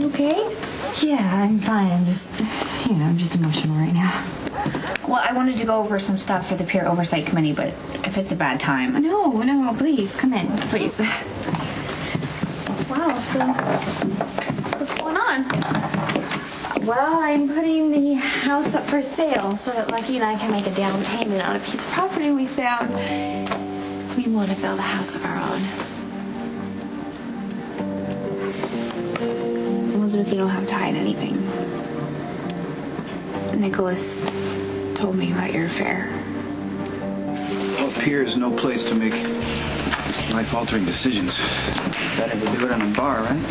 okay? Yeah, I'm fine. I'm just emotional right now. Well, I wanted to go over some stuff for the peer oversight committee, but if it's a bad time... No, please, come in, please. Wow, so what's going on? Well, I'm putting the house up for sale so that Lucky and I can make a down payment on a piece of property we found. We want to build a house of our own. Elizabeth, you don't have to hide anything. Nikolas told me about your affair. Well, Pier is no place to make life-altering decisions. Better to do it in a bar, right?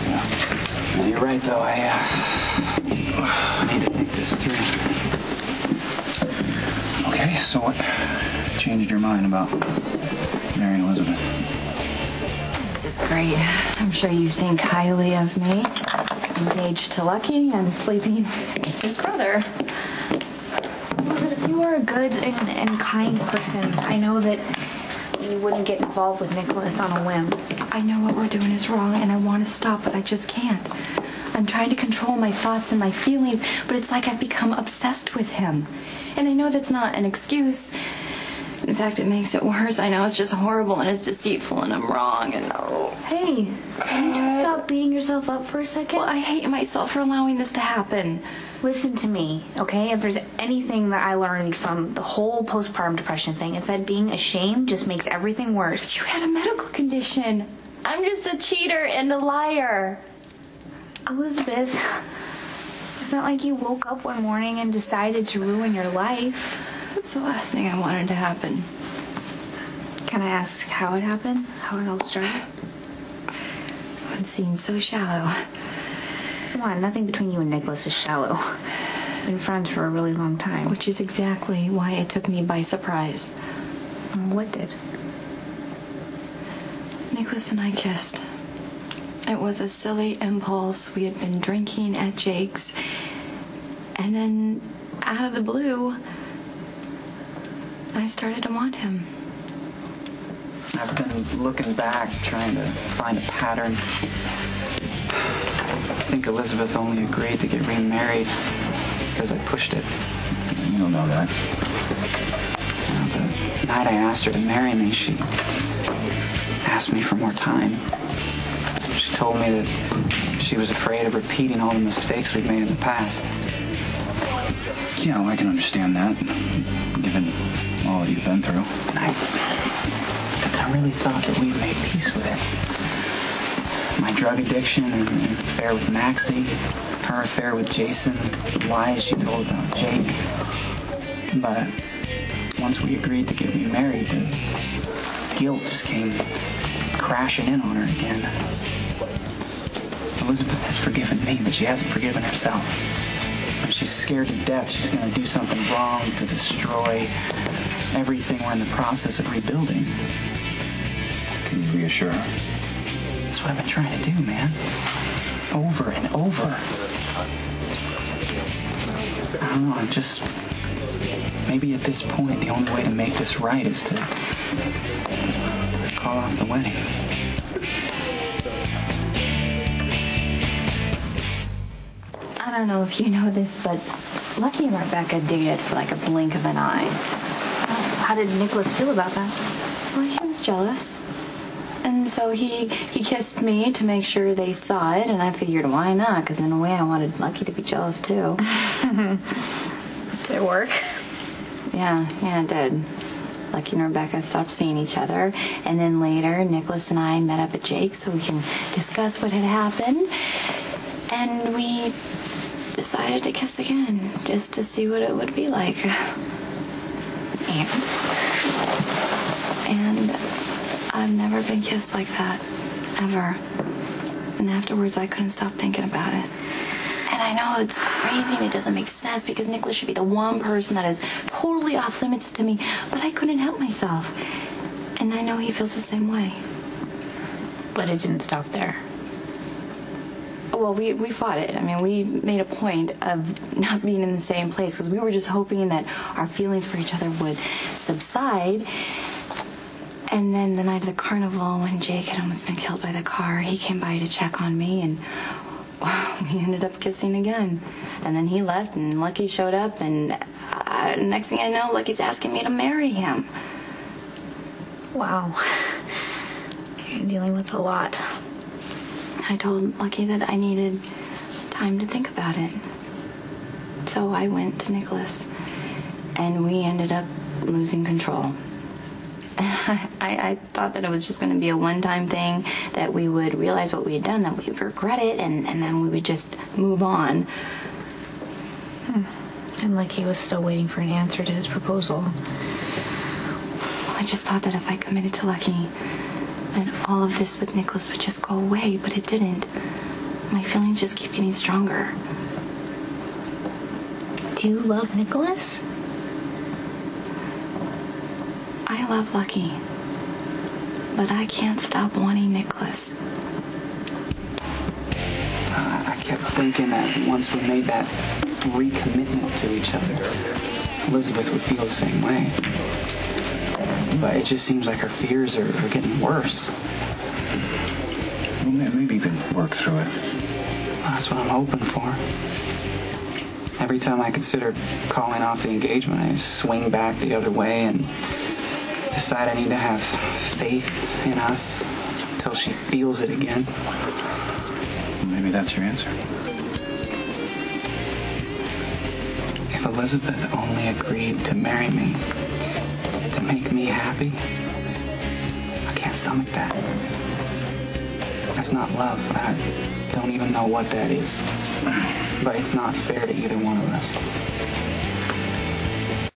Yeah. You're right, though. I need to think this through. Okay, so what changed your mind about marrying Elizabeth? This is great. I'm sure you think highly of me. Engaged to Lucky and sleeping with his brother. But if you were a good and kind person, I know that you wouldn't get involved with Nikolas on a whim. I know what we're doing is wrong, and I want to stop, but I just can't. I'm trying to control my thoughts and my feelings, but it's like I've become obsessed with him. And I know that's not an excuse. In fact, it makes it worse. I know it's just horrible and it's deceitful and I'm wrong and oh. Hey, can you just stop beating yourself up for a second? Well, I hate myself for allowing this to happen. Listen to me, okay? If there's anything that I learned from the whole postpartum depression thing, it's that being ashamed just makes everything worse. You had a medical condition. I'm just a cheater and a liar. Elizabeth, it's not like you woke up one morning and decided to ruin your life. That's the last thing I wanted to happen. Can I ask how it happened? How it all started? It seems so shallow. Come on, nothing between you and Nikolas is shallow. Been friends for a really long time. Which is exactly why it took me by surprise. What did? Nikolas and I kissed. It was a silly impulse. We had been drinking at Jake's. And then, out of the blue, I started to want him. I've been looking back, trying to find a pattern. I think Elizabeth only agreed to get remarried because I pushed it. You don't know that. The night I asked her to marry me, she asked me for more time. She told me that she was afraid of repeating all the mistakes we'd made in the past. Yeah, well, I can understand that, given all that you've been through. And I really thought that we'd made peace with it. My drug addiction and affair with Maxie, her affair with Jason, the lies she told about Jake. But once we agreed to get remarried, the guilt just came crashing in on her again. Elizabeth has forgiven me, but she hasn't forgiven herself. She's scared to death she's going to do something wrong to destroy everything we're in the process of rebuilding. Can you reassure her? That's what I've been trying to do, man. Over and over. I don't know, I'm just... Maybe at this point, the only way to make this right is to call off the wedding. I don't know if you know this, but Lucky and Rebecca dated for like a blink of an eye. How did Nikolas feel about that? Well, he was jealous. And so he kissed me to make sure they saw it, and I figured, why not? Because in a way, I wanted Lucky to be jealous, too. Did it work? Yeah, it did. Lucky and Rebecca stopped seeing each other, and then later, Nikolas and I met up at Jake's so we can discuss what had happened, and we decided to kiss again, just to see what it would be like. And I've never been kissed like that, ever. And afterwards, I couldn't stop thinking about it. And I know it's crazy and it doesn't make sense because Nikolas should be the one person that is totally off limits to me, but I couldn't help myself. And I know he feels the same way. But it didn't stop there. Well, we fought it. I mean, we made a point of not being in the same place because we were just hoping that our feelings for each other would subside. And then the night of the carnival, when Jake had almost been killed by the car, he came by to check on me, and we ended up kissing again. And then he left, and Lucky showed up, and next thing I know, Lucky's asking me to marry him. Wow. You're dealing with a lot. I told Lucky that I needed time to think about it. So I went to Nikolas, and we ended up losing control. I thought that it was just going to be a one-time thing, that we would realize what we had done, that we would regret it, and then we would just move on. And Lucky was still waiting for an answer to his proposal. I just thought that if I committed to Lucky, then all of this with Nikolas would just go away, but it didn't. My feelings just keep getting stronger. Do you love Nikolas? I love Lucky, but I can't stop wanting Nikolas. I kept thinking that once we made that recommitment to each other, Elizabeth would feel the same way. But it just seems like her fears are getting worse. Well, maybe you can work through it. Well, that's what I'm hoping for. Every time I consider calling off the engagement, I swing back the other way and decide I need to have faith in us until she feels it again. Well, maybe that's your answer. If Elizabeth only agreed to marry me, to make me happy, I can't stomach that. That's not love. I don't even know what that is. But it's not fair to either one of us.